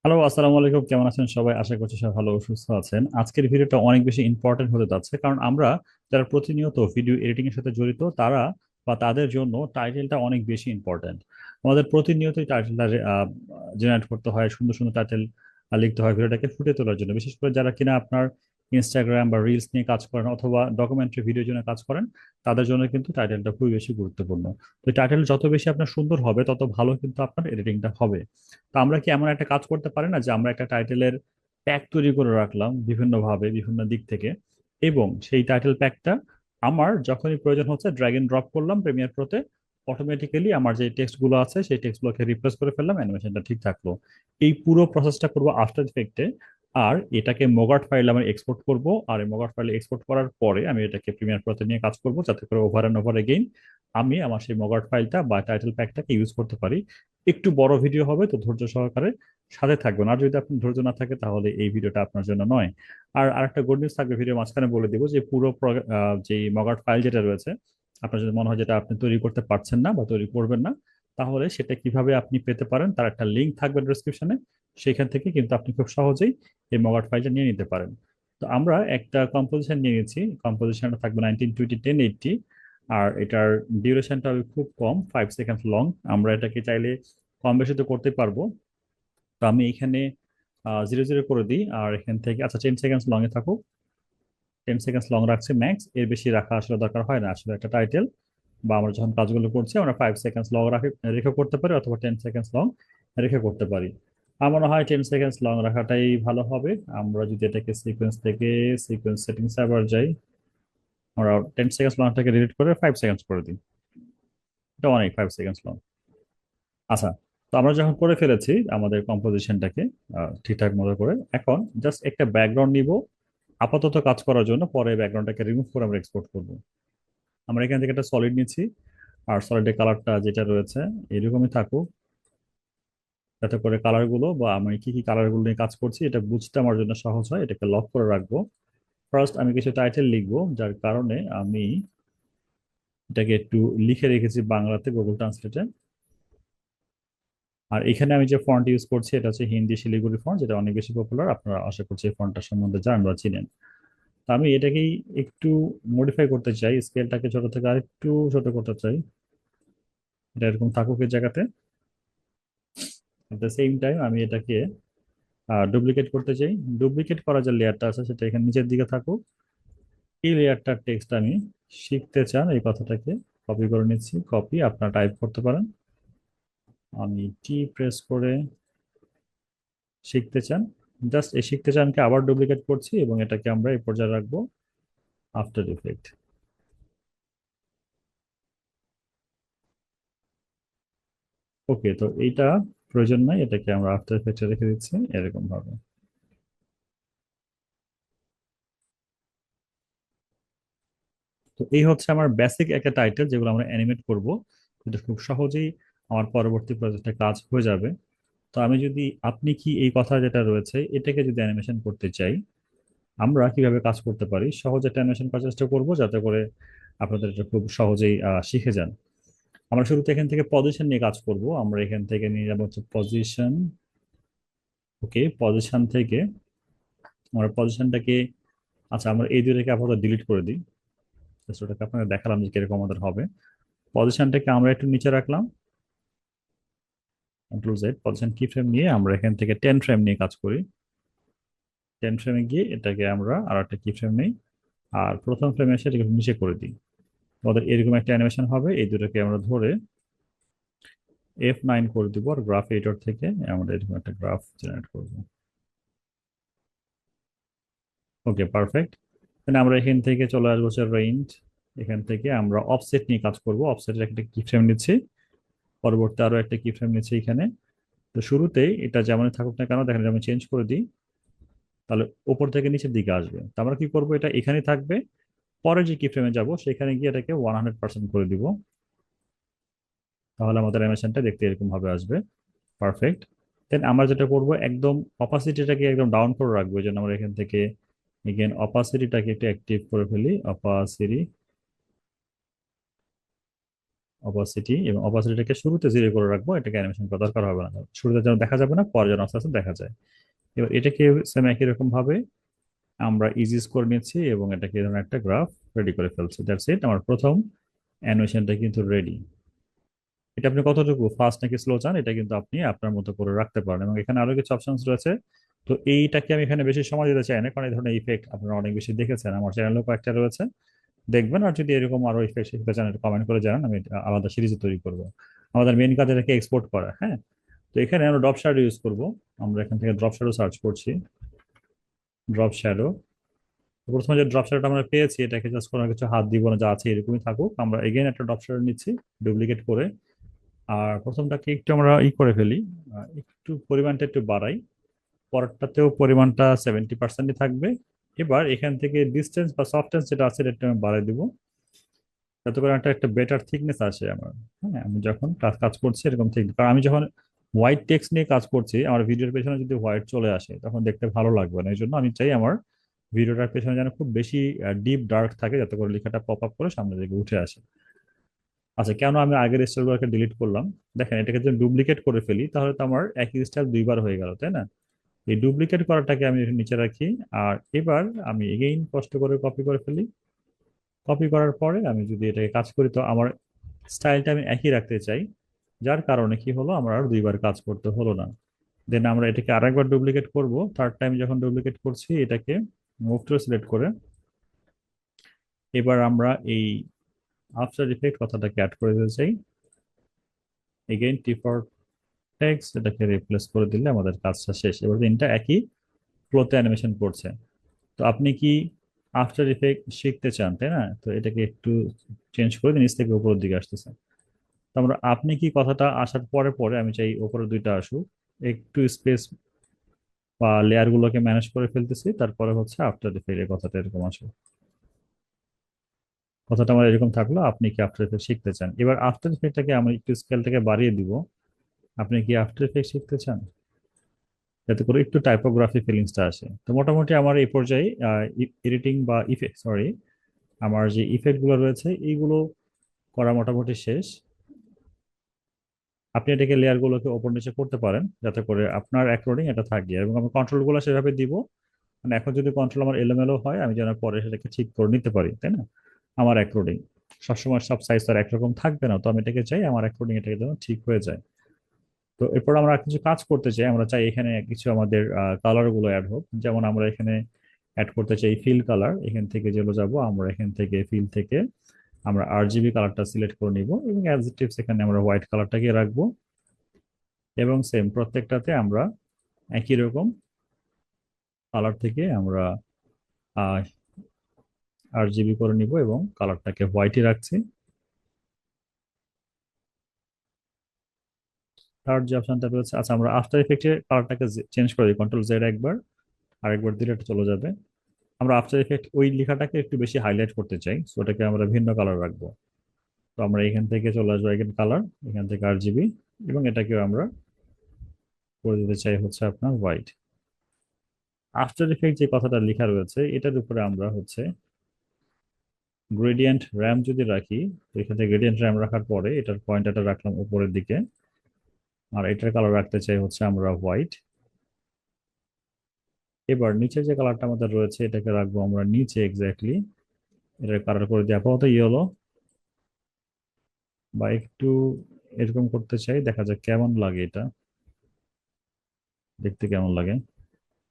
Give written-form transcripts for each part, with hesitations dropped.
Hello, আসসালামু আলাইকুম। কেমন আছেন সবাই? আশা করছি সবাই ভালো ও সুস্থ আছেন। আজকের ভিডিওটা অনেক বেশি ইম্পর্টেন্ট হতে যাচ্ছে, কারণ আমরা যারা প্রতিনিয়ত ভিডিও এডিটিং এর সাথে জড়িত তারা বা তাদের জন্য টাইটেলটা অনেক বেশি ইম্পর্টেন্ট। আমাদের প্রতিনিয়তই টাইটেলটা জেনারেট করতে হয়, সুন্দর সুন্দর টাইটেল লিখতে হয় ভিডিওটাকে ফুটিয়ে তোলার জন্য। বিশেষ করে যারা কিনা আপনার ইনস্টাগ্রাম বা রিলস নিয়ে কাজ করেন অথবা ডকুমেন্টারি ভিডিওর জন্য কাজ করেন, তাদের জন্য কিন্তু টাইটেলটা খুবই বেশি গুরুত্বপূর্ণ। তো টাইটেল যত বেশি আপনার সুন্দর হবে তত ভালো কিন্তু আপনার এডিটিংটা হবে। তো আমরা কি এমন একটা কাজ করতে পারি না যে আমরা একটা টাইটেলের প্যাক তৈরি করে রাখলাম বিভিন্নভাবে বিভিন্ন দিক থেকে, এবং সেই টাইটেল প্যাকটা আমার যখনই প্রয়োজন হচ্ছে ড্র্যাগ এন্ড ড্রপ করলাম প্রিমিয়ার প্রোতে, অটোমেটিক্যালি আমার যে টেক্সটগুলো আছে সেই টেক্সটগুলোকে রিপ্লেস করে ফেললাম, অ্যানিমেশনটা ঠিক থাকলো। এই পুরো প্রসেসটা করবো আফটার ইফেক্টে। আর এটাকে মোগাট ফাইল আমি এক্সপোর্ট করব, আর এই মোগাট ফাইলে এক্সপোর্ট করার পরে আমি এটাকে প্রিমিয়ার প্রোতে নিয়ে কাজ করব, যাতে করে ওভার অ্যান্ড ওভার এগেইন আমি আমার সেই মোগাট ফাইলটা বা টাইটেল প্যাকটাকে ইউজ করতে পারি। একটু বড় ভিডিও হবে, তো ধৈর্য সহকারে সাথে থাকবেন। আর যদি আপনার ধৈর্য না থাকে তাহলে এই ভিডিওটা আপনার জন্য নয়। আর আরেকটা গুড নিউজ থাকবে ভিডিও মাঝখানে, বলে দিব যে পুরো যে মগাট ফাইল যেটা রয়েছে, আপনার যদি মনে হয় যেটা আপনি তৈরি করতে পারছেন না বা তৈরি করবেন না, তাহলে সেটা কিভাবে আপনি পেতে পারেন তার একটা লিঙ্ক থাকবে ডেসক্রিপশনে। সেখান থেকে কিন্তু আপনি খুব সহজেই এই মগাট ফাইলটা নিয়ে নিতে পারেন। তো আমরা একটা কম্পোজিশন নিয়ে নিয়েছি, কম্পোজিশনটা থাকবে 1920 1080। আর এটার ডিউরেশনটা খুব কম, 5 সেকেন্ড লং। আমরা এটাকে চাইলে কম বেশি তো করতে পারবো। তো আমি এখানে 0 0 করে দিই, আর এখান থেকে আচ্ছা 10 সেকেন্ডস লং এ থাকুক। 10 সেকেন্ডস লং রাখছি ম্যাক্স, এর বেশি রাখা আসলে দরকার হয় না। আসলে একটা টাইটেল বা আমরা যখন কাজগুলো করছি আমরা 5 সেকেন্ডস লং রেখে করতে পারি, অথবা 10 সেকেন্ডস লং রেখে করতে পারি। আমার মনে হয় 10 সেকেন্ডস লং রাখাটাই ভালো হবে। আমরা যদি এটাকে সিকোয়েন্স থেকে সিকোয়েন্স সেটিংস আবার যাই, আমরা 10 সেকেন্ডস লংটাকে ডিলিট করে 5 সেকেন্ডস করে দিই। এটা অনেক, 5 সেকেন্ডস লং। আচ্ছা, তো আমরা যখন করে ফেলেছি আমাদের কম্পোজিশনটাকে ঠিকঠাক মতো করে, এখন জাস্ট একটা ব্যাকগ্রাউন্ড নিব আপাতত কাজ করার জন্য, পরে ব্যাকগ্রাউন্ডটাকে রিমুভ করে আমরা এক্সপোর্ট করব। আমরা এখান থেকে একটা সলিড নিচ্ছি, আর সলিডের কালারটা যেটা রয়েছে এরকমই থাকুক, যাতে করে কালারগুলো বা আমি কি কি কালারগুলো নিয়ে কাজ করছি এটা বুঝতে আমার জন্য সহজ হয়। এটাকে লক করে রাখবো। ফার্স্ট আমি কিছু টাইটেল লিখবো, যার কারণে আমি এটাকে একটু লিখে রেখেছি বাংলাতে গুগল ট্রান্সলেটে। আর এখানে আমি যে ফন্ট ইউজ করছি এটা হচ্ছে হিন্দি শিলিগুড়ি ফন্ট, যেটা অনেক বেশি পপুলার। আপনারা আশা করছি এই ফন্টটার সম্বন্ধে জানেন বা চিনেন। তো আমি এটাকেই একটু মডিফাই করতে চাই, স্কেলটাকে ছোট থেকে আরেকটু ছোট করতে চাই। এটা এরকম থাকুক এই জায়গাতে। এট দ্য সেম টাইম আমি এটাকে ডুপ্লিকেট করতে চাই। ডুপ্লিকেট করা যে লেয়ারটা আছে সেটা এখানে নিচের দিকে থাকুক। এই লেয়ারটার টেক্সট আমি শিখতে চান এই কথাটাকে কপি করে নিচ্ছি। কপি আপনারা টাইপ করতে পারেন। আমি টি প্রেস করে শিখতে চান, জাস্ট এই শিখতে চানকে আবার ডুপ্লিকেট করছি এবং এটাকে আমরা এই পর্যায়ে রাখবো আফটার ইফেক্ট। ওকে, তো এইটা প্রয়োজন নাই, এটাকে আমরা আফটার ইফেক্টে রেখে দিচ্ছি এরকম ভাবে। তো এই হচ্ছে আমার বেসিক একটা টাইটেল, যেগুলো আমরা অ্যানিমেট করব, কিন্তু খুব সহজেই আমার পরবর্তী প্রজেক্টে কাজ হয়ে যাবে। তো আমি যদি আপনি কি এই কথা যেটা রয়েছে এটাকে যদি অ্যানিমেশন করতে চাই, আমরা কিভাবে কাজ করতে পারি সহজ একটা অ্যানিমেশন করার চেষ্টা করবো, যাতে করে আপনাদের এটা খুব সহজেই শিখে যান। আমরা শুরুতে এখান থেকে পজিশন নিয়ে কাজ করব। আমরা এখান থেকে নিয়ে যাবো হচ্ছে পজিশন। ওকে, পজিশন থেকে আমরা পজিশনটাকে, আচ্ছা আমরা এই দুইটাকে আপাতত ডিলিট করে দিই। Just ওটাকে আপনাকে দেখালাম যে কিরকম আমাদের হবে। পজিশনটাকে আমরা একটু নিচে রাখলাম, কন্ট্রোল জেড। পজিশন কি ফ্রেম নিয়ে আমরা এখান থেকে 10 ফ্রেম নিয়ে কাজ করি। 10 ফ্রেমে গিয়ে এটাকে আমরা আর একটা কি ফ্রেম নেই, আর প্রথম ফ্রেমে এসে এটাকে নিচে করে দিই। আমাদের এরকম একটা অ্যানিমেশন হবে। এই দুটোকে আমরা ধরে F9 করে দিব, আর গ্রাফ এডিটর থেকে আমরা এরকম একটা গ্রাফ জেনারেট করব। ওকে, পারফেক্ট। তাহলে আমরা এখান থেকে চলে আসবো হচ্ছে রেঞ্জ। এখান থেকে আমরা অফসেট নিয়ে কাজ করব। অফসেটের একটা কি ফ্রেম নিচ্ছি, পরবর্তী আরো একটা কি ফ্রেম নিচ্ছি এখানে। তো শুরুতেই এটা যেমনই থাকুক না কেন, দেখেন আমি চেঞ্জ করে দিই, তাহলে উপর থেকে নিচের দিকে আসবে। তো আমরা কি করব, এটা এখানেই থাকবে। পরে যে কি ফ্রেমে যাব সেখানে গিয়ে এটাকে 100% করে দিব, তাহলে আমাদের অ্যানিমেশনটা দেখতে এরকম ভাবে আসবে। পারফেক্ট। দেন আমরা যেটা করব, একদম অপাসিটিটাকে একদম ডাউন করে রাখবো। এই জন্য আমরা এখান থেকে এগেন অপাসিটিটাকে একটু অ্যাক্টিভ করে ফেলি। অপাসিটি অপাসিটি, এবং অপাসিটিটাকে শুরুতে 0 করে রাখবো, এটাকে অ্যানিমেশন করা দরকার হবে না, শুরুতে যেন দেখা যাবে না, পরে যেন আস্তে আস্তে দেখা যায়। এবার এটাকে সেম একই রকম ভাবে আমরা ইজিস করে নিচ্ছি এবং এটাকে ধরুন একটা গ্রাফ রেডি করে ফেলছি। দ্যাটস ইট, আমার প্রথম অ্যানিমেশনটা কিন্তু রেডি। এটা আপনি কতটুকু ফাস্ট নাকি স্লো চান, এটা কিন্তু আপনি আপনার মতো করে রাখতে পারেন, এবং এখানে আরো কিছু অপশনস রয়েছে। তো এইটাকে আমি এখানে বেশি সময় দিতে চাই না, কারণ এই ধরনের ইফেক্ট আপনারা অনেক বেশি দেখেছেন, আমার চ্যানেলেও কয়েকটা রয়েছে, দেখবেন। আর যদি এরকম আরো ইফেক্ট শিখতে চান, কমেন্ট করে জানান, আমি এটা আলাদা সিরিজ তৈরি করবো। আমাদের মেন কাজ এটাকে এক্সপোর্ট করা, হ্যাঁ। তো এখানে আমরা ড্রপ শ্যাডো ইউজ করব। আমরা এখান থেকে ড্রপ শ্যাডো সার্চ করছি, ড্রপ শ্যাডো। প্রথমে যে ড্রপ শ্যাডোটা আমরা পেয়েছি, এটাকে জাস্ট কোনো কিছু হাত দিব না, যা আছে এরকমই থাকুক। আমরা এগেইন একটা ড্রপ শ্যাডো নিচ্ছি, ডুপ্লিকেট করে। আর প্রথমটাকে একটু আমরা করে ফেলি, একটু পরিমাণটা একটু বাড়াই, পরেরটাতেও পরিমাণটা 70%ই থাকবে। এবার এখান থেকে ডিস্টেন্স বা সফটেন্স যেটা আছে এটা একটু আমি বাড়াই দিব, যাতে করে একটা একটা বেটার থিকনেস আসে আমার। হ্যাঁ, আমি যখন কাজ কাজ করছি এরকম ঠিক, কারণ আমি যখন হোয়াইট টেক্সট নিয়ে কাজ করছি, আমার ভিডিওর পেছনে যদি হোয়াইট চলে আসে তখন দেখতে ভালো লাগবে না। এই জন্য আমি চাই আমার ভিডিওটার পেছনে যেন খুব বেশি ডিপ ডার্ক থাকে, যাতে করে লেখাটা পপ আপ করে সামনের দিকে উঠে আসে। আচ্ছা, কেন আমি আগের স্টাইলগুলোকে ডিলিট করলাম? দেখেন, এটাকে যদি ডুপ্লিকেট করে ফেলি তাহলে তো আমার একই স্টাইল দুইবার হয়ে গেল, তাই না? এই ডুপ্লিকেট করাটাকে আমি নিচে রাখি। আর এবার আমি এগেইন কষ্ট করে কপি করে ফেলি। কপি করার পরে আমি যদি এটাকে কাজ করি, তো আমার স্টাইলটা আমি একই রাখতে চাই, যার কারণে কি হলো, আমার আর দুইবার কাজ করতে হলো না। দেন আমরা এটাকে আরেকবার ডুপ্লিকেট করব। থার্ড টাইম যখন ডুপ্লিকেট করছি, এটাকে মুভ টুল সিলেক্ট করে এবার আমরা এই আফটার ইফেক্ট কথাটাকে অ্যাড করে দিতে চাই। এগেইন টি ফর টেক্সট, এটাকে রিপ্লেস করে দিলে আমাদের কাজটা শেষ। এবার তিনটা একই ফ্লোতে অ্যানিমেশন করছে। তো আপনি কি আফটার ইফেক্ট শিখতে চান, তাই না? তো এটাকে একটু চেঞ্জ করে নিচ থেকে উপরের দিকে আসতেছে। তো আমরা আপনি কি কথাটা আসার পরে পরে আমি চাই উপরের দুইটা আসুক, একটু স্পেস বা লেয়ার গুলোকে ম্যানেজ করে ফেলতেছি, তারপরে হচ্ছে আফটার ইফেক্ট এর কথাটা এরকম আসে। কথাটা আমার এরকম থাকলো, আপনি কি আফটার ইফেক্ট শিখতে চান? এবার আফটার ইফেক্টটাকে আমি একটু স্কেলটাকে বাড়িয়ে দিব। আপনি কি আফটার ইফেক্ট শিখতে চান, যাতে করে একটু টাইপোগ্রাফি ফিলিংসটা আসে? তো মোটামুটি আমার এই পর্যায়ে এডিটিং বা ইফেক্ট, সরি, আমার যে ইফেক্ট গুলো রয়েছে এইগুলো করা মোটামুটি শেষ। আপনি এটাকে লেয়ার গুলোকে ওপর নিচে করতে পারেন, যাতে করে আপনার অ্যাকর্ডিং এটা থাকে, এবং আমি কন্ট্রোল গুলো সেভাবে দিব। মানে এখন যদি কন্ট্রোল আমার এলোমেলো হয়, আমি যেন পরে সেটাকে ঠিক করে নিতে পারি, তাই না? আমার অ্যাকর্ডিং সবসময় সব সাইজ আর একরকম থাকবে না, তো আমি এটাকে চাই আমার অ্যাকর্ডিং এটাকে যেন ঠিক হয়ে যায়। তো এরপর আমরা আর কিছু কাজ করতে চাই, আমরা চাই এখানে কিছু আমাদের কালার গুলো অ্যাড হোক। যেমন আমরা এখানে অ্যাড করতে চাই ফিল কালার। এখান থেকে যেগুলো যাব, আমরা এখান থেকে ফিল থেকে আমরা আরজিবি কালারটা সিলেক্ট করে নিব, এবং অ্যাজ ইট ইজ এখানে আমরা হোয়াইট কালারটাকে রাখবো। এবং সেম প্রত্যেকটাতে আমরা একই রকম কালার থেকে আমরা আরজিবি করে নিব, এবং কালারটাকে হোয়াইটই রাখছি। থার্ড যে অপশনটা রয়েছে, আচ্ছা, আমরা আফটার ইফেক্টে কালারটাকে চেঞ্জ করে দিই, কন্ট্রোল জেড একবার, আরেকবার দিলে এটা চলে যাবে। আমরা আফটার ইফেক্ট ওই লেখাটাকে একটু বেশি হাইলাইট করতে চাই, সো ওটাকে আমরা ভিন্ন কালার রাখবো। তো আমরা এখান থেকে চলে আসবো এখানে কালার, এখান থেকে আরজিবি, এবং এটাকেও আমরা করে দিতে চাই হচ্ছে আপনার হোয়াইট। আফটার ইফেক্ট যে কথাটা লেখা রয়েছে এটার উপরে আমরা হচ্ছে গ্রেডিয়েন্ট র্যাম যদি রাখি, তো এখানে গ্রেডিয়েন্ট র্যাম রাখার পরে এটার পয়েন্টারটা রাখলাম উপরের দিকে, আর এটার কালার রাখতে চাই হচ্ছে আমরা হোয়াইট। এবার নিচে যে কালারটা আমাদের রয়েছে এটাকে রাখবো আমরা নিচে এক্স্যাক্টলি, এটার কালার করে দিয়ে আপাতত ইয়েলো, বা একটু এরকম করতে চাই, দেখা যাক কেমন লাগে এটা, দেখতে কেমন লাগে।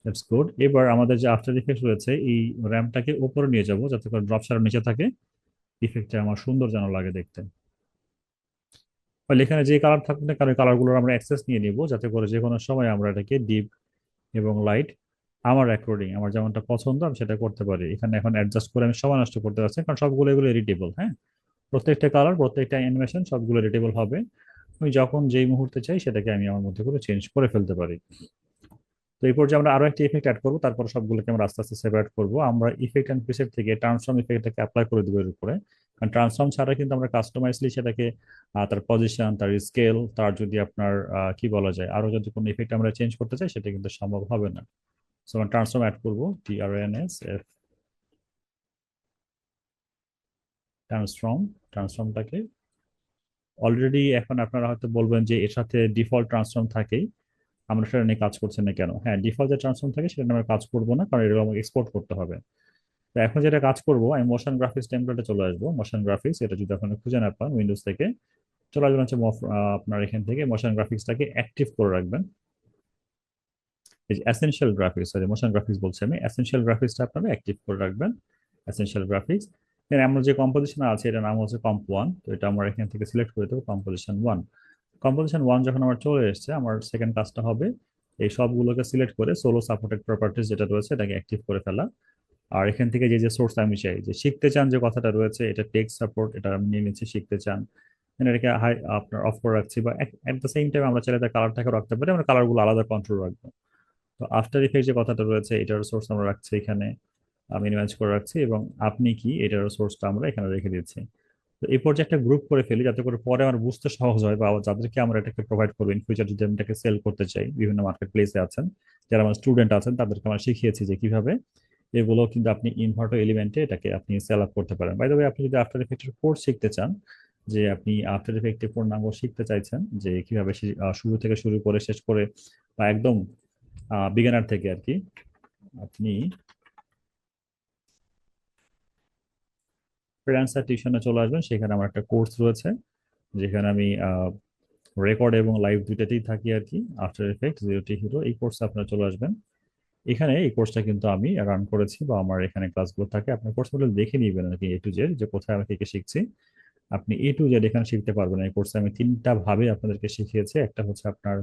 That's good. এবার আমাদের যে আফটার ইফেক্ট রয়েছে এই র্যামটাকে উপরে নিয়ে যাব, যাতে করে ড্রপ শ্যাডো নিচে থাকে, ইফেক্টটা আমার সুন্দর যেন লাগে দেখতে। ফলে এখানে যে কালার থাকুক না কারণ কালারগুলোর আমরা অ্যাক্সেস নিয়ে নিব, যাতে করে যে কোনো সময় আমরা এটাকে ডিপ এবং লাইট আমার অ্যাকর্ডিং আমার যেমনটা পছন্দ আমি সেটা করতে পারি। এখানে এখন অ্যাডজাস্ট করে আমি সময় নষ্ট করতে পারছি না, কারণ সবগুলো এগুলো এডিটেবল, হ্যাঁ। প্রত্যেকটা কালার প্রত্যেকটা অ্যানিমেশন সবগুলো এডিটেবল হবে। আমি যখন যেই মুহূর্তে চাই সেটাকে আমি আমার মধ্যে করে চেঞ্জ করে ফেলতে পারি। তো এই পর্যায়ে আমরা আরো একটা ইফেক্ট অ্যাড করবো, তারপর সবগুলোকে আমরা আস্তে আস্তে সেপারেট করবো। আমরা ইফেক্ট অ্যান্ড প্রিসেট থেকে ট্রান্সফর্ম ইফেক্টটাকে অ্যাপ্লাই করে দেবো এর উপরে, কারণ ট্রান্সফর্ম ছাড়া কিন্তু আমরা কাস্টমাইজলি সেটাকে তার পজিশন, তার স্কেল, তার যদি আপনার কি বলা যায় আরো যদি কোনো ইফেক্ট আমরা চেঞ্জ করতে চাই, সেটা কিন্তু সম্ভব হবে না। সো আমরা ট্রান্সফর্ম অ্যাড করবো, TRANSF, ট্রান্সফর্ম। ট্রান্সফর্মটাকে অলরেডি এখন আপনারা হয়তো বলবেন যে এর সাথে ডিফল্ট ট্রান্সফর্ম থাকেই, আমরা সেটা নিয়ে কাজ করছি না কেন? হ্যাঁ, ডিফল্ট যে ট্রান্সফর্ম থাকে সেটা নিয়ে আমরা কাজ করবো না, কারণ এটা আমাকে এক্সপোর্ট করতে হবে। তো এখন যেটা কাজ করব, আমি মোশন গ্রাফিক্স টেমপ্লেটে চলে আসবো। মোশন গ্রাফিক্স এটা যদি আপনারা খুঁজে না পান উইন্ডোজ থেকে, চলে আসবেন হচ্ছে আপনার এখান থেকে মোশন গ্রাফিক্সটাকে অ্যাক্টিভ করে রাখবেন। এই যে essential graphics, sorry motion graphics বলছি আমি, অ্যাসেনশিয়াল গ্রাফিক্সটা আপনারা অ্যাক্টিভ করে রাখবেন। অ্যাসেনশিয়াল গ্রাফিক্স, এর আমার যে কম্পোজিশন আছে এটার নাম হচ্ছে কম্প 1, তো এটা আমরা এখান থেকে সিলেক্ট করে দেবো কম্পোজিশন 1। কম্পোজিশন 1 যখন আমার চলে এসেছে, আমার সেকেন্ড কাজটা হবে এই সবগুলোকে সিলেক্ট করে সোলো সাপোর্টেড প্রপার্টিজ যেটা রয়েছে এটাকে অ্যাক্টিভ করে ফেলা। আর এখান থেকে যে যে সোর্স আমি চাই, যে শিখতে চান যে কথাটা রয়েছে, এটা টেক্সট সাপোর্ট, এটা আমি নিয়ে নিচ্ছি শিখতে চান, এটাকে হাই আপনার অফ করে রাখছি, বা এট দ্য সেম টাইম আমরা চাইলে তার কালারটাকে রাখতে পারি, আমরা কালারগুলো আলাদা কন্ট্রোল রাখবো। তো আফটার ইফেক্ট যে কথাটা রয়েছে এটার সোর্স আমরা রাখছি এখানে, মিনিমাইজ করে রাখছি, এবং আপনি কি এটার সোর্সটা আমরা এখানে রেখে দিচ্ছি। তো এই পর্যায়ে একটা গ্রুপ করে ফেলি, যাতে করে পরে আমার বুঝতে সহজ হয়, বা যাদেরকে আমরা এটাকে প্রোভাইড করবো ইন ফিউচার, যদি আমি এটাকে সেল করতে চাই, বিভিন্ন মার্কেট প্লেসে আছেন যারা আমার স্টুডেন্ট আছেন, তাদেরকে আমরা শিখিয়েছি যে কিভাবে এগুলো কিন্তু আপনি ইনভার্টো এলিমেন্টে এটাকে আপনি সেল আপ করতে পারেন। বাই দ্য ওয়ে, আপনি যদি আফটার ইফেক্টের কোর্স শিখতে চান, যে আপনি আফটার ইফেক্টের পূর্ণাঙ্গ শিখতে চাইছেন, যে কিভাবে শুরু থেকে শুরু করে শেষ করে, বা একদম বিগিনার থেকে আর কি, আপনি ফ্রিল্যান্সার টিউশনে চলে আসবেন। সেখানে আমার একটা কোর্স রয়েছে, যেখানে আমি রেকর্ড এবং লাইভ দুইটাতেই থাকি আর কি, আফটার এফেক্ট, জিরো টি হিরো। এই কোর্সে আপনারা চলে আসবেন। এখানে এই কোর্সটা কিন্তু আমি রান করেছি, বা আমার এখানে ক্লাসগুলো থাকে, আপনার কোর্সগুলো দেখে নিবেন আর কি, A to Z, যে কোথায় আমি থেকে শিখছি। আপনি A to Z এখানে শিখতে পারবেন। এই কোর্সে আমি তিনটা ভাবে আপনাদেরকে শিখিয়েছি। একটা হচ্ছে আপনার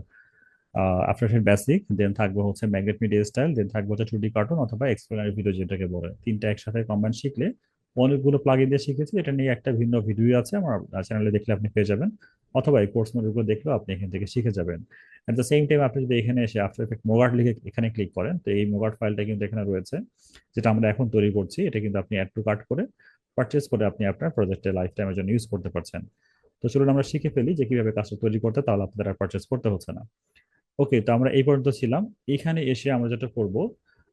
আফটার এফেক্ট বেসিক, দেন থাকবে হচ্ছে ম্যাগনেট মিডিয়া স্টাইল, দেন থাকবে হচ্ছে 2D কার্টুন অথবা এক্সপ্লেনার ভিডিও যেটাকে বলে। তিনটা একসাথে কম্বাইন শিখলে, অনেকগুলো প্লাগইন দিয়ে শিখেছি, এটা নিয়ে একটা ভিন্ন ভিডিও আছে আমার চ্যানেলে, দেখলে আপনি পেয়ে যাবেন, অথবা এই কোর্স মডিউলগুলো দেখলেও আপনি এখান থেকে শিখে যাবেন। এট দ্য সেম টাইম আপনি যদি এখানে এসে আফটার এফেক্ট মোগাট লিখে এখানে ক্লিক করেন, তো এই মোগাট ফাইলটা কিন্তু এখানে রয়েছে, যেটা আমরা এখন তৈরি করছি। এটা কিন্তু আপনি অ্যাড টু কার্ট করে পারচেজ করে আপনি আপনার প্রজেক্টে লাইফ টাইমের জন্য ইউজ করতে পারছেন। তো চলুন আমরা শিখে ফেলি যে কিভাবে কাজটা তৈরি করতে, তাহলে আপনাদের আর পারচেজ করতে হচ্ছে না। ওকে, তো আমরা এই পর্যন্ত ছিলাম। এখানে এসে আমরা যেটা করব,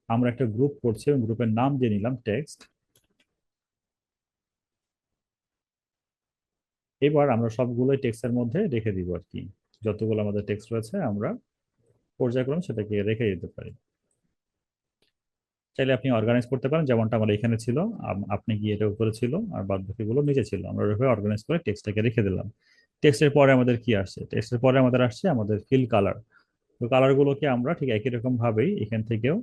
আমরা একটা গ্রুপ করছি এবং গ্রুপের নাম দিয়ে নিলাম টেক্সট। এবার আমরা সবগুলোই টেক্সটের মধ্যে রেখে দিব আর কি, যতগুলো আমাদের টেক্সট রয়েছে আমরা পর্যায়ক্রমে সেটাকে রেখে দিতে পারি। চাইলে আপনি অর্গানাইজ করতে পারেন, যেমনটা আমার এখানে ছিল, আপনি গিয়ে এটা উপরে ছিল আর বাদ বাকিগুলো নিচে ছিল, আমরা ওইভাবে অর্গানাইজ করে টেক্সটটাকে রেখে দিলাম। টেক্সটের পরে আমাদের কি আসছে? টেক্সটের পরে আমাদের আসছে আমাদের ফিল কালার। তো কালারগুলোকে আমরা ঠিক একই রকম ভাবেই এখান থেকেও,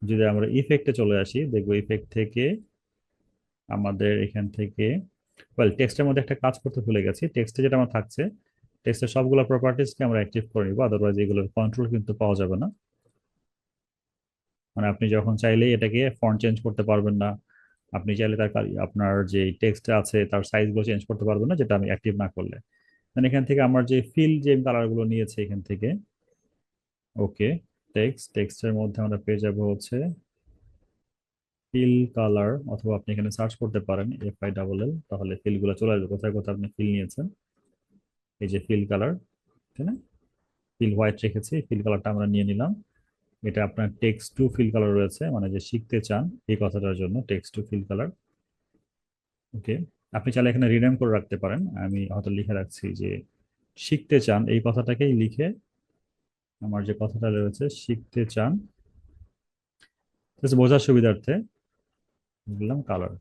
যদি আমরা ইফেক্টে চলে আসি, দেখবো ইফেক্ট থেকে আমাদের এখান থেকে, ওয়েল টেক্সটের মধ্যে একটা কাজ করতে ভুলে গেছি। টেক্সটে যেটা আমার থাকছে, টেক্সটের সবগুলো প্রপার্টিজকে আমরা অ্যাক্টিভ করে নিব, আদারওয়াইজ এগুলোর কন্ট্রোল কিন্তু পাওয়া যাবে না। মানে আপনি যখন চাইলেই এটাকে ফন্ট চেঞ্জ করতে পারবেন না, আপনি চাইলে আপনার যে টেক্সট আছে তার সাইজগুলো চেঞ্জ করতে পারবেন না, যেটা আমি অ্যাক্টিভ না করলে। মানে এখান থেকে আমার যে ফিল যে কালারগুলো নিয়েছে এখান থেকে, ওকে, টেক্সটের মধ্যে আমরা পেয়ে যাবো হচ্ছে ফিল কালার, অথবা আপনি এখানে সার্চ করতে পারেন FILL, তাহলে ফিলগুলো চলে আসবে কোথায় কোথায় আপনি ফিল নিয়েছেন। এই যে ফিল কালার, তাই না? ফিল হোয়াইট রেখেছি, ফিল কালারটা আমরা নিয়ে নিলাম। এটা আপনার টেক্সট টু ফিল কালার রয়েছে, মানে যে শিখতে চান এই কথাটার জন্য টেক্সট টু ফিল কালার। ওকে, আপনি চাইলে এখানে রিনেম করে রাখতে পারেন, আমি হয়তো লিখে রাখছি যে শিখতে চান, এই কথাটাকেই লিখে আমার যে কথাটা রয়েছে শিখতে চান, just বোঝার সুবিধার্থে বললাম কালার।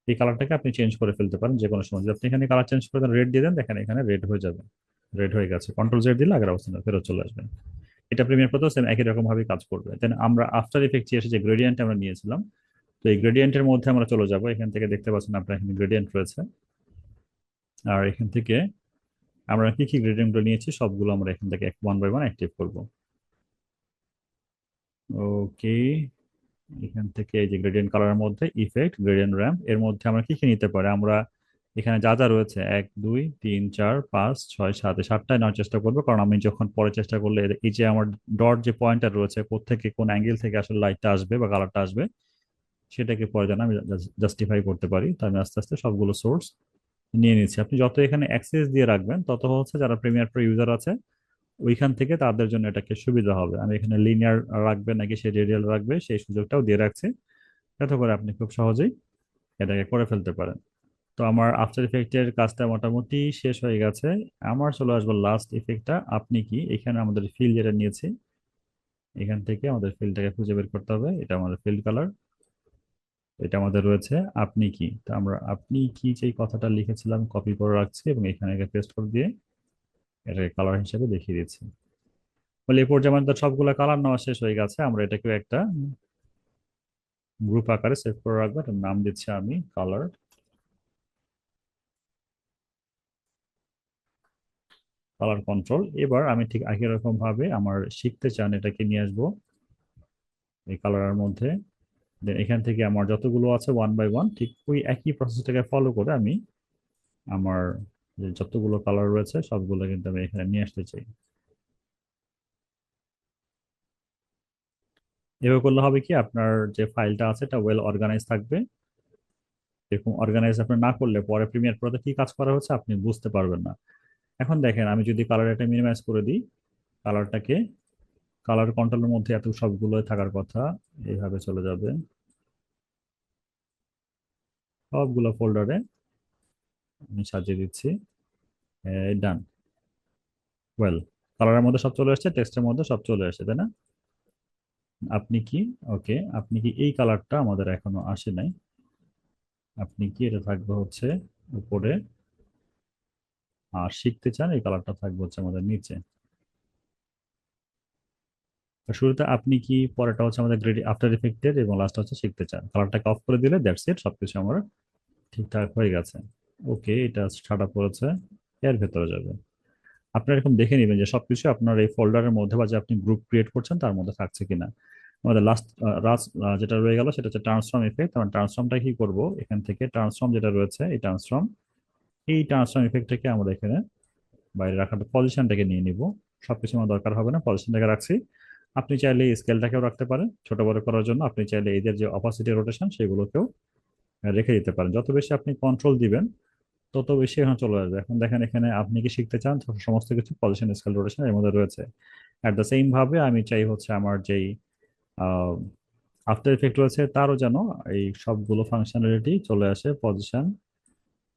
এই কালারটাকে আপনি চেঞ্জ করে ফেলতে পারেন যে কোনো সময়। যদি আপনি এখানে কালার চেঞ্জ করে দেন, রেড দিয়ে দেন, দেখেন এখানে রেড হয়ে যাবে। রেড হয়ে গেছে, কন্ট্রোল Z দিলে আগের অবস্থানে ফেরত চলে আসবে। এটা প্রিমিয়ার প্রতেও সেম একই রকম ভাবে কাজ করবে। দেন আমরা আফটার ইফেক্টে এসে যে গ্রেডিয়েন্ট আমরা নিয়েছিলাম, তো এই গ্রেডিয়েন্টের মধ্যে আমরা চলে যাব। এখান থেকে দেখতে পাচ্ছেন আপনার এখানে গ্রেডিয়েন্ট রয়েছে, আর এখান থেকে আমরা কি কি গ্রেডিয়েন্ট গুলো নিয়েছি সবগুলো আমরা এখান থেকে 1 বাই 1 অ্যাক্টিভ করব। ওকে, এখান থেকে এই যে গ্রেডিয়েন্ট কালারের মধ্যে ইফেক্ট গ্রেডিয়েন্ট র্যাম্প, এর মধ্যে আমরা কি কি নিতে পারি, আমরা এখানে যা যা রয়েছে 1 2 3 4 5 6 7, 7টায় নেওয়ার চেষ্টা করবো, কারণ আমি যখন পরে চেষ্টা করলে এই যে আমার ডট যে পয়েন্টার রয়েছে, কোত্থেকে কোন অ্যাঙ্গেল থেকে আসলে লাইটটা আসবে বা কালারটা আসবে, সেটাকে পরে যেন আমি জাস্টিফাই করতে পারি। তো আমি আস্তে আস্তে সবগুলো সোর্স নিয়ে নিচ্ছি। আপনি যত এখানে অ্যাক্সেস দিয়ে রাখবেন, তত হচ্ছে যারা প্রিমিয়ার প্রো ইউজার আছে ওইখান থেকে তাদের জন্য এটাকে সুবিধা হবে। আমি এখানে লিনিয়ার রাখবে নাকি সে রেডিয়াল রাখবে সেই সুযোগটাও দিয়ে রাখছি, যাতে করে আপনি খুব সহজেই এটাকে করে ফেলতে পারেন। তো আমার আফটার ইফেক্টের কাজটা মোটামুটি শেষ হয়ে গেছে। আমার চলে আসবো লাস্ট ইফেক্টটা, আপনি কি। এখানে আমাদের ফিল যেটা নিয়েছি, এখান থেকে আমাদের ফিলটাকে খুঁজে বের করতে হবে। এটা আমাদের ফিল কালার, এটা আমাদের রয়েছে আপনি কি। তো আমরা আপনি কি যে কথাটা লিখেছিলাম কপি করে রাখছি এবং এখানে পেস্ট করে দিয়ে এটাকে কালার হিসেবে দেখিয়ে দিচ্ছি। বলে এই পর্যায়ে আমাদের সবগুলো কালার নেওয়া শেষ হয়ে গেছে। আমরা এটাকে একটা গ্রুপ আকারে সেভ করে রাখবো। এটার নাম দিচ্ছি আমি কালার, কালার কন্ট্রোল। এবার আমি ঠিক একই রকম ভাবে আমার শিখতে চান এটাকে নিয়ে আসবো এই কালারের মধ্যে। দেন এখান থেকে আমার যতগুলো আছে ওয়ান বাই ওয়ান ঠিক ওই একই প্রসেসটাকে ফলো করে আমি আমার যে যতগুলো কালার রয়েছে সবগুলো কিন্তু আমি এখানে নিয়ে আসতে চাই। এভাবে করলে হবে কি, আপনার যে ফাইলটা আছে এটা ওয়েল অর্গানাইজ থাকবে। এরকম অর্গানাইজ আপনি না করলে পরে প্রিমিয়ার প্রোতে কি কাজ করা হচ্ছে আপনি বুঝতে পারবেন না। এখন দেখেন আমি যদি কালার এটা মিনিমাইজ করে দিই, কালারটাকে, কালার কন্ট্রোলের মধ্যে এত সবগুলো থাকার কথা, এইভাবে চলে যাবে সবগুলো ফোল্ডারে। আমি সাজিয়ে দিচ্ছি, ডান। ওয়েল, কালারের মধ্যে সব চলে আসছে, টেক্সটের মধ্যে সব চলে আসছে, তাই না? আপনি কি, ওকে, আপনি কি এই কালারটা আমাদের এখনো আসে নাই। আপনি কি এটা থাকবে হচ্ছে উপরে, আর শিখতে চান এই কালারটা থাকবে হচ্ছে আমাদের নিচে। তো শুরুতে আপনি কি, পরেরটা হচ্ছে আমাদের গ্রেড আফটার ইফেক্টের, এবং লাস্ট হচ্ছে শিখতে চান। কালারটাকে অফ করে দিলে দ্যাটস ইট, সবকিছু আমার ঠিকঠাক হয়ে গেছে। ওকে, এটা স্টার্ট আপ করেছে, এর ভেতরে যাবে। আপনারা এরকম দেখে নেবেন যে সবকিছু আপনার এই ফোল্ডারের মধ্যে বা যে আপনি গ্রুপ ক্রিয়েট করছেন তার মধ্যে থাকছে কিনা। আমাদের লাস্ট যেটা রয়ে গেল সেটা হচ্ছে ট্রান্সফর্ম ইফেক্ট। আমরা ট্রান্সফর্মটা কি করব, এখান থেকে ট্রান্সফর্ম যেটা রয়েছে এই ট্রান্সফর্ম ইফেক্টটাকে আমরা এখানে বাইরে রাখার পজিশনটাকে নিয়ে নিব। সবকিছু আমার দরকার হবে না, পজিশনটাকে রাখছি। আপনি চাইলে স্কেলটাকেও রাখতে পারেন ছোট বড় করার জন্য। আপনি চাইলে এদের যে অপাসিটি রোটেশন সেগুলোকেও রেখে দিতে পারেন। যত বেশি আপনি কন্ট্রোল দিবেন তত বেশি এখানে চলে আসবে। এখন দেখেন এখানে আপনি কি শিখতে চান, তো সমস্ত কিছু পজিশন স্কেল রোটেশন এর মধ্যে রয়েছে। অ্যাট দ্য সেম ভাবে আমি চাই হচ্ছে আমার যেই আফটার ইফেক্ট রয়েছে তারও যেন এই সবগুলো ফাংশনালিটি চলে আসে। পজিশন,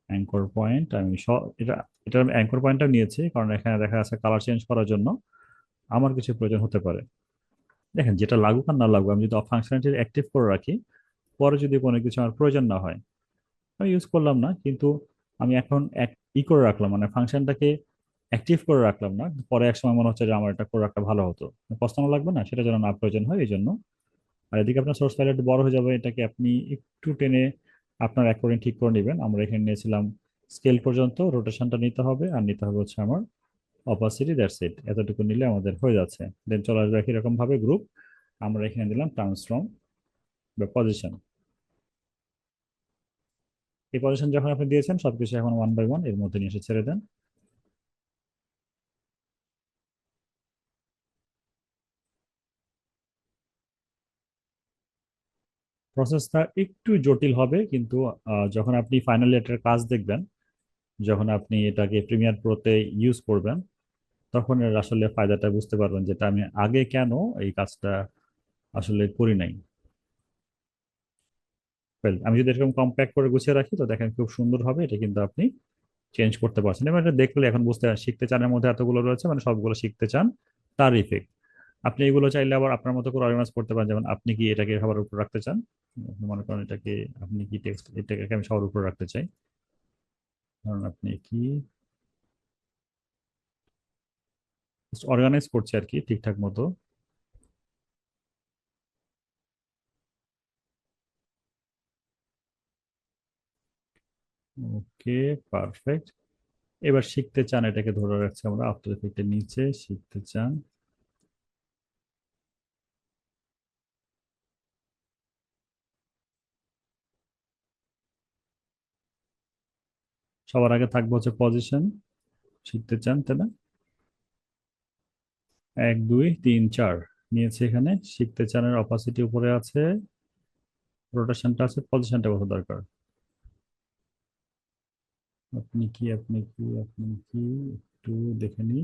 অ্যাঙ্কর পয়েন্ট, আমি সব এটা, এটা আমি অ্যাঙ্কর পয়েন্টটা নিয়েছি কারণ এখানে দেখা যাচ্ছে কালার চেঞ্জ করার জন্য আমার কিছু প্রয়োজন হতে পারে। দেখেন যেটা লাগুক আর না লাগুক, আমি যদি ফাংশনালিটি অ্যাক্টিভ করে রাখি, পরে যদি কোনো কিছু আমার প্রয়োজন না হয় আমি ইউজ করলাম না, কিন্তু আমি এখন এক ই করে রাখলাম, মানে ফাংশনটাকে অ্যাক্টিভ করে রাখলাম না, পরে এক সময় মনে হচ্ছে যে আমার এটা করে রাখা ভালো হতো, পছন্দ লাগবে না, সেটা যেন না প্রয়োজন হয় এই জন্য। আর এদিকে আপনার সোর্স ফাইল একটু বড় হয়ে যাবে, এটাকে আপনি একটু টেনে আপনার অ্যাকর্ডিং ঠিক করে নেবেন। আমরা এখানে নিয়েছিলাম স্কেল পর্যন্ত, রোটেশনটা নিতে হবে, আর নিতে হবে হচ্ছে আমার অপাসিটি, দ্যাটস ইট। এতটুকু নিলে আমাদের হয়ে যাচ্ছে। দেন চলে আসবে একই রকম ভাবে গ্রুপ, আমরা এখানে দিলাম ট্রান্সফর্ম বা পজিশন। এই পজিশন যখন আপনি দিয়েছেন সবকিছু এখন ওয়ান বাই ওয়ান এর মধ্যে নিয়ে এসে ছেড়ে দেন। প্রসেসটা একটু জটিল হবে, কিন্তু যখন আপনি ফাইনালি এটার কাজ দেখবেন, যখন আপনি এটাকে প্রিমিয়ার প্রোতে ইউজ করবেন, তখন এর আসলে ফায়দাটা বুঝতে পারবেন, যেটা আমি আগে কেন এই কাজটা আসলে করি নাই। Well, আমি যদি এরকম কম্প্যাক্ট করে গুছিয়ে রাখি তো দেখেন খুব সুন্দর হবে। এটা কিন্তু আপনি চেঞ্জ করতে পারছেন, এবার এটা দেখলে এখন বুঝতে শিখতে চানের মধ্যে এতগুলো রয়েছে, মানে সবগুলো শিখতে চান তার ইফেক্ট। আপনি এগুলো চাইলে আবার আপনার মতো করে অর্গানাইজ করতে পারেন। যেমন আপনি কি এটাকে সবার উপর রাখতে চান, আপনি মনে করেন এটাকে, আপনি কি টেক্সট, এটাকে আমি সবার উপর রাখতে চাই, কারণ আপনি কি অর্গানাইজ করছে আর কি ঠিকঠাক মতো। ওকে, পারফেক্ট। এবার শিখতে চান এটাকে ধরে রাখছি আমরা আফটার ইফেক্টের নিচে, শিখতে চান। সবার আগে থাকবে হচ্ছে পজিশন, শিখতে চান, তাই না? এক দুই তিন চার নিয়েছে এখানে। শিখতে চানের অপাসিটি উপরে আছে, রোটেশনটা আছে, পজিশনটা কত দরকার। আপনি কি একটু দেখে নিই।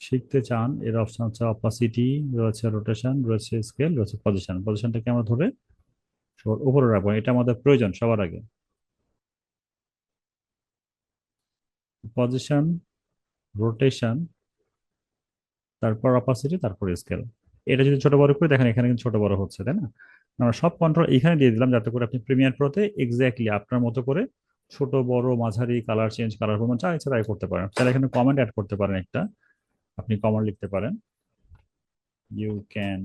শিখতে চান এর অপশন হচ্ছে অপাসিটি, রয়েছে রোটেশন, রয়েছে স্কেল, রয়েছে পজিশন। পজিশনটাকে আমরা ধরে সবার উপরে রাখবো, এটা আমাদের প্রয়োজন সবার আগে। পজিশন, রোটেশন, তারপর অপাসিটি, তারপর স্কেল। এটা যদি ছোট বড় করে দেখেন, এখানে কিন্তু ছোট বড় হচ্ছে, তাই না? আমরা সব কন্ট্রোল এখানে দিয়ে দিলাম যাতে করে আপনি প্রিমিয়ার প্রোতে এক্স্যাক্টলি আপনার মতো করে ছোট বড় মাঝারি কালার চেঞ্জ, কালার কমন যা ইচ্ছা তাই করতে পারেন। তাহলে এখানে কমেন্ট অ্যাড করতে পারেন একটা, আপনি কমেন্ট লিখতে পারেন, you can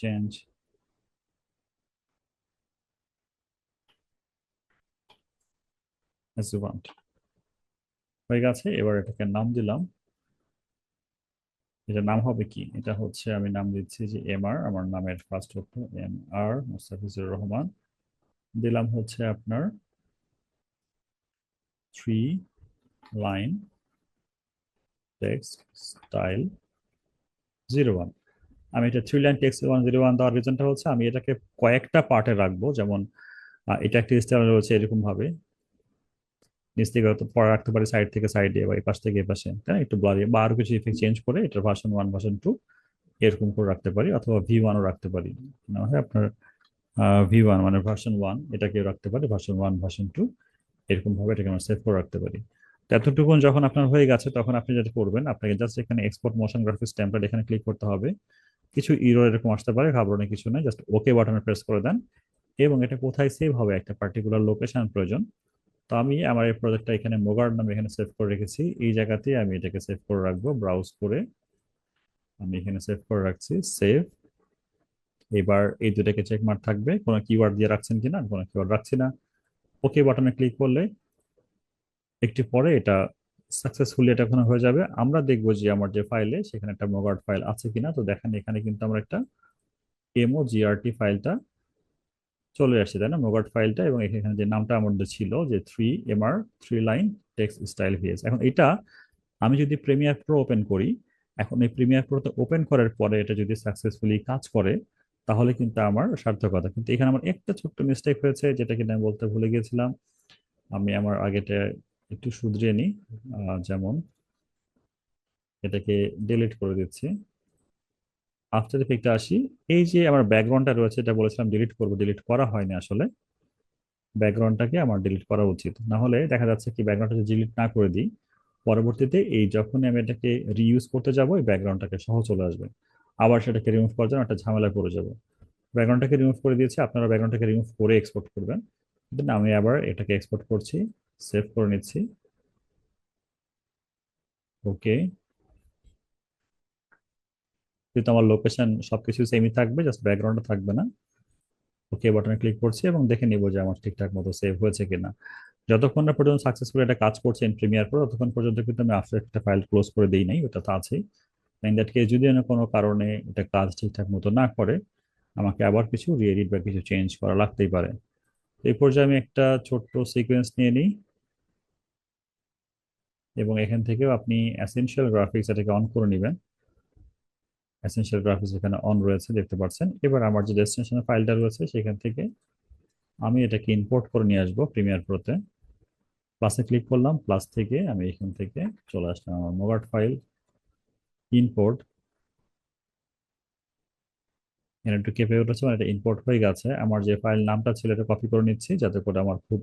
change as you want. হয়ে গেছে, এবার এটাকে নাম দিলাম। এটার নাম হবে কি? এটা হচ্ছে, আমি নাম দিচ্ছি যে MR, আমার নামের ফার্স্ট হতো MR মুস্তাফিজুর রহমান। দিলাম হচ্ছে আপনার 3 লাইন টেক্সট স্টাইল 01। আমি এটা 3 লাইন টেক্সট 101 দেওয়ার রিজনটা হচ্ছে আমি এটাকে কয়েকটা পার্টে রাখবো। যেমন এটা একটা স্টাইল রয়েছে এরকম ভাবে, নিচ থেকে হয়তো পড়া রাখতে পারি, সাইড থেকে সাইডে, বা এই পাশ থেকে এই পাশে, তাই না? একটু ব্লারি বা আরো কিছু ইফেক্ট চেঞ্জ করে এটা ভার্সন 1 ভার্সন 2 এরকম করে রাখতে পারি, অথবা V1ও রাখতে পারি। না হয় আপনার V1 মানে ভার্সন 1, এটাকে রাখতে পারি ভার্সন 1 ভার্সন 2, এরকম ভাবে এটাকে আমরা সেভ করে রাখতে পারি। তো এতটুকুন যখন আপনার হয়ে গেছে, তখন আপনি যেটা করবেন, আপনাকে জাস্ট এখানে এক্সপোর্ট মোশন গ্রাফিক্স টেমপ্লেট এখানে ক্লিক করতে হবে। কিছু ইরর এরকম আসতে পারে, ঘাবড়ানোর কিছু নাই, জাস্ট ওকে বাটনে প্রেস করে দেন। এবং এটা কোথায় সেভ হবে, একটা পার্টিকুলার লোকেশন প্রয়োজন। তো আমি আমার এই প্রজেক্টটা এখানে মোগার নামে এখানে সেভ করে রেখেছি, এই জায়গাতে আমি এটাকে সেভ করে রাখবো। ব্রাউজ করে আমি এখানে সেভ করে রাখছি, সেভ। এবার এই দুটাকে চেক মার্ক থাকবে, কোনো কিওয়ার্ড দিয়ে রাখছেন কিনা, কোনো কিওয়ার্ড রাখছি না। ওকে বাটনে ক্লিক করলে একটু পরে এটা সাকসেসফুলি এটা ওখানে হয়ে যাবে। আমরা দেখবো যে আমার যে ফাইলে সেখানে একটা মোগার্ট ফাইল আছে কিনা। তো দেখেন এখানে কিন্তু আমরা একটা MOGRT ফাইলটা চলে আসছে, তাই না, মোগার্ট ফাইলটা। এবং এখানে যে নামটা আমাদের ছিল যে 3MR 3 line text style VS. এখন এটা আমি যদি প্রিমিয়ার প্রো ওপেন করি, এখন এই প্রিমিয়ার প্রোতে ওপেন করার পরে এটা যদি সাকসেসফুলি কাজ করে, তাহলে কিন্তু আমার সার্থকতা। কিন্তু এখানে আমার একটা ছোট্ট মিস্টেক হয়েছে, যেটা কিনা আমি বলতে ভুলে গিয়েছিলাম। আমি আমার আগেটা একটু শুধরিয়ে নিই। যেমন এটাকে ডিলিট করে দিচ্ছি। আফটার ইফেক্টে আসি। এই যে আমার ব্যাকগ্রাউন্ডটা রয়েছে, এটা বলেছিলাম ডিলিট করবো, ডিলিট করা হয়নি আসলে। ব্যাকগ্রাউন্ডটাকে আমার ডিলিট করা উচিত, না হলে দেখা যাচ্ছে কি ব্যাকগ্রাউন্ডটা যদি ডিলিট না করে দিই, পরবর্তীতে এই যখনই আমি এটাকে রিইউজ করতে যাব, এই ব্যাকগ্রাউন্ডটাকে সহ চলে আসবে। আবার সেটাকে রিমুভ করার জন্য একটা ঝামেলায় পড়ে যাবো। ব্যাকগ্রাউন্ডটাকে রিমুভ করে দিয়েছি, আপনারা ব্যাকগ্রাউন্ডটাকে রিমুভ করে এক্সপোর্ট করবেন। দেন আমি আবার এটাকে এক্সপোর্ট করছি, সেভ করে নিচ্ছি। ওকে, কিন্তু আমার লোকেশন সবকিছু সেমই থাকবে, জাস্ট ব্যাকগ্রাউন্ডটা থাকবে না। ওকে বাটনে ক্লিক করছি এবং দেখে নিব যে আমার ঠিকঠাক মতো সেভ হয়েছে কিনা। যতক্ষণ না পর্যন্ত সাকসেসফুল এটা কাজ করছে ইন প্রিমিয়ার প্রো, ততক্ষণ পর্যন্ত কিন্তু আমি আফটার একটা ফাইল ক্লোজ করে দিই নাই, ওটা তো আছেই। ইন দ্যাট কেস যদি অন্য কোনো কারণে এটা কাজ ঠিকঠাক মতো না করে, আমাকে আবার কিছু রিএডিট বা কিছু চেঞ্জ করা লাগতেই পারে। এই পর্যায়ে আমি একটা ছোট্ট সিকোয়েন্স নিয়ে নিই, এবং এখান থেকেও আপনি অ্যাসেনশিয়াল গ্রাফিক্স এটাকে অন করে নেবেন। অ্যাসেনশিয়াল গ্রাফিক্স এখানে অন রয়েছে, দেখতে পাচ্ছেন। এবার আমার যে ডেস্টিনেশন ফাইলটা রয়েছে সেখান থেকে আমি এটাকে ইম্পোর্ট করে নিয়ে আসবো প্রিমিয়ার প্রোতে। প্লাসে ক্লিক করলাম, প্লাস থেকে আমি এখান থেকে চলে আসলাম আমার মোগার্ট ফাইল, ইম্পোর্ট। এখানে একটু কেঁপে উঠেছে, মানে এটা ইম্পোর্ট হয়ে গেছে। আমার যে ফাইল নামটা ছিল এটা কপি করে নিচ্ছি, যাতে করে আমার খুব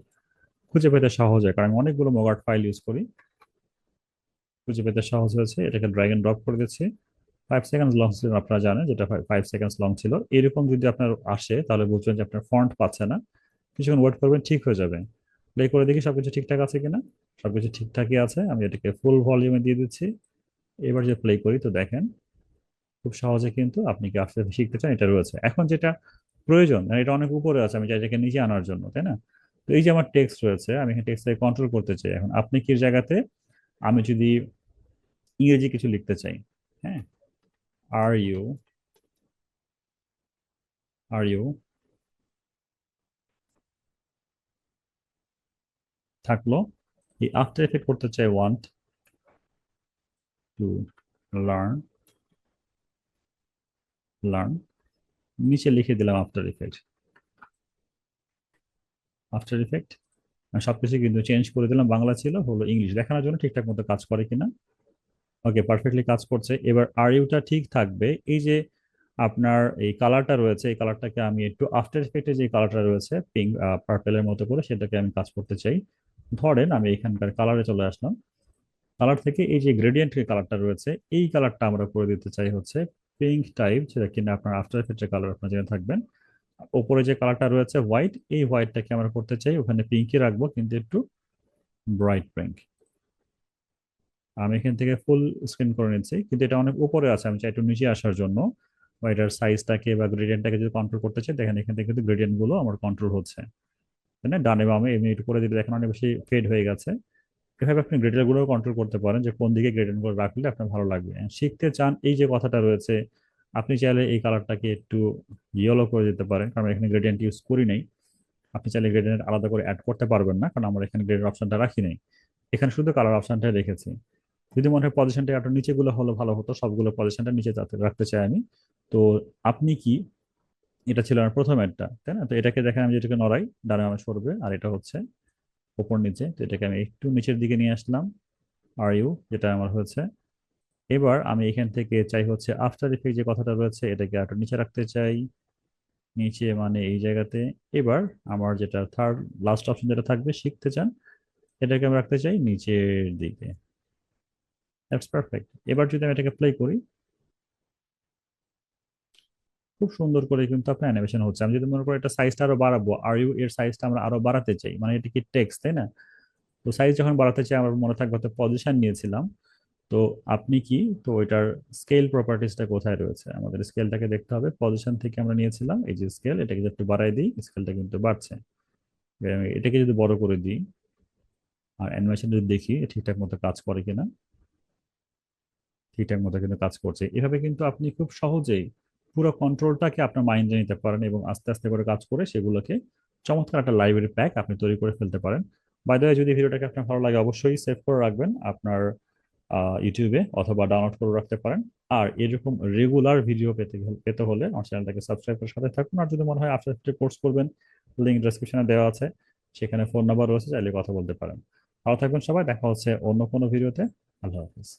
খুঁজে পেতে সহজ হয়, কারণ আমি অনেকগুলো মোগার্ট ফাইল ইউজ করি। খুঁজে পেতে সহজ হয়েছে, এটাকে ড্র্যাগ এন্ড ড্রপ করে দিচ্ছি। 5 সেকেন্ড লং ছিল, আপনারা জানেন, যেটা 5 সেকেন্ড লং ছিল। এরকম যদি আপনার আসে তাহলে বুঝবেন যে আপনার ফন্ট পাচ্ছে না, কিছুক্ষণ ওয়েট করবেন, ঠিক হয়ে যাবে। প্লে করে দেখি সবকিছু ঠিকঠাক আছে কিনা। সবকিছু ঠিকঠাকই আছে, আমি এটাকে ফুল ভলিউমে দিয়ে দিচ্ছি। এবার যে প্লে করি, তো দেখেন খুব সহজে কিন্তু আপনি কি আস্তে আস্তে শিখতে চান, এটা রয়েছে। এখন যেটা প্রয়োজন, মানে এটা অনেক উপরে আছে, আমি চাই এটাকে নিচে আনার জন্য, তাই না? তো এই যে আমার টেক্সট রয়েছে, আমি টেক্সটটাকে কন্ট্রোল করতে চাই। এখন আপনি কি জায়গাতে, আমি যদি ইংরেজি কিছু লিখতে চাই, হ্যাঁ, আর ইউ, আর ইউ থাকলো। এই আফটার এফেক্ট করতে চাই ওয়ান্ট টু লার্ন, লার্ন, নিচে লিখে দিলাম আফটার ইফেক্ট। আফটার ইফেক্ট সবকিছু কিন্তু চেঞ্জ করে দিলাম, বাংলা ছিল হলো ইংলিশ, দেখানোর জন্য ঠিকঠাক মতো কাজ করে কিনা। ওকে, পারফেক্টলি কাজ করছে। এবার আর ইউটা ঠিক থাকবে। এই যে আপনার এই কালারটা রয়েছে, এই কালারটাকে আমি একটু আফটার ইফেক্টে যে কালারটা রয়েছে পিঙ্ক পার্পেলের মতো করে সেটাকে আমি কাজ করতে চাই। ধরেন আমি এখানকার কালারে চলে আসলাম, কালার থেকে এই যে গ্রেডিয়েন্ট কালারটা রয়েছে এই কালারটা আমরা করে দিতে চাই হচ্ছে পিঙ্ক টাইপ, যেটা কিনা আপনার আফটার ইফেক্টের কালার আপনার জেনে থাকবেন। ওপরে যে কালারটা রয়েছে হোয়াইট, এই হোয়াইটটাকে আমরা করতে চাই ওখানে পিঙ্কই রাখবো, কিন্তু একটু ব্রাইট পিঙ্ক। আমি এখান থেকে ফুল স্ক্রিন করে নিচ্ছি, কিন্তু এটা অনেক উপরে আছে, আমি চাই একটু নিচে আসার জন্য বা এটার সাইজটাকে বা গ্রেডিয়েন্টটাকে যদি কন্ট্রোল করতে চাই দেখেন এখান থেকে কিন্তু গ্রেডিয়েন্ট গুলো আমার কন্ট্রোল হচ্ছে, তাই না? ডানে বামে এমনি একটু করে দিলে দেখেন অনেক বেশি ফেড হয়ে গেছে। এভাবে আপনি গ্রেডিয়েন্ট গুলো কন্ট্রোল করতে পারেন যে কোন দিকে গ্রেডিয়েন্ট গুলো রাখলে আপনার ভালো লাগবে। And শিখতে চান এই যে কথাটা রয়েছে, আপনি চাইলে এই কালারটাকে একটু ইয়েলো করে দিতে পারেন, কারণ এখানে গ্রেডিয়েন্ট ইউজ করি নাই। আপনি চাইলে গ্রেডিয়েন্ট আলাদা করে অ্যাড করতে পারবেন না, কারণ আমরা এখানে গ্রেডিয়েন্ট অপশনটা রাখি নাই, এখানে শুধু কালার অপশনটাই রেখেছি। যদি মনে হয় পজিশনটা একটু নিচে গুলো হলে ভালো হতো, সবগুলো পজিশনটা নিচে রাখতে চাই আমি। তো আপনি কি, এটা ছিল আমার প্রথম অ্যাডটা, তাই না? তো এটাকে দেখেন আমি যেটাকে নড়াই ডানে আমার সরবে, আর এটা হচ্ছে উপর নিচে, তো এটাকে আমি একটু নিচের দিকে নিয়ে আসলাম। আর ইউ যেটা আমার হয়েছে। এবার আমি এখান থেকে চাই হচ্ছে আফটার ইফেক্ট যে কথাটা রয়েছে এটাকে একটু নিচে রাখতে চাই, নিচে মানে এই জায়গাতে। এবার আমার যেটা থার্ড লাস্ট অপশন যেটা থাকবে শিখতে চান, এটাকে আমি রাখতে চাই নিচের দিকে। That's perfect. এবার যদি আমি এটাকে প্লে করি, খুব সুন্দর করে কিন্তু আপনার অ্যানিমেশন হচ্ছে। আমি যদি মনে করি এটা সাইজটা আরো বাড়াবো, আর ইউ এর সাইজটা আমরা আরো বাড়াতে চাই, মানে এটা কি টেক্সট, তাই না? তো সাইজ যখন বাড়াতে চাই আমার মনে থাকবে হয়তো পজিশন নিয়েছিলাম। তো আপনি কি, তো এটার স্কেল প্রপার্টিসটা কোথায় রয়েছে, আমাদের স্কেলটাকে দেখতে হবে। পজিশন থেকে আমরা নিয়েছিলাম এই যে স্কেল, এটাকে যদি একটু বাড়াই দিই স্কেলটা কিন্তু বাড়ছে। এবার আমি এটাকে যদি বড় করে দিই আর অ্যানিমেশন যদি দেখি এ ঠিকঠাক মতো কাজ করে কিনা, ঠিকঠাক মতো কিন্তু কাজ করছে। এভাবে কিন্তু আপনি খুব সহজেই পুরো কন্ট্রোলটাকে আপনার মাইন্ডে নিতে পারেন এবং আস্তে আস্তে করে কাজ করে সেগুলোকে চমৎকার একটা লাইব্রেরি প্যাক আপনি তৈরি করে ফেলতে পারেন। বাই দ্য ওয়ে, যদি ভিডিওটাকে আপনার ভালো লাগে অবশ্যই সেভ করে রাখবেন আপনার ইউটিউবে, অথবা ডাউনলোড করে রাখতে পারেন। আর এরকম রেগুলার ভিডিও পেতে পেতে হলে আমার চ্যানেলটাকে সাবস্ক্রাইব করে সাথে থাকুন। আর যদি মনে হয় আফটার কোর্স করবেন, লিঙ্ক ডেসক্রিপশনে দেওয়া আছে, সেখানে ফোন নাম্বার রয়েছে, চাইলে কথা বলতে পারেন। ভালো থাকবেন সবাই, দেখা হচ্ছে অন্য কোনো ভিডিওতে। আল্লাহ হাফিজ।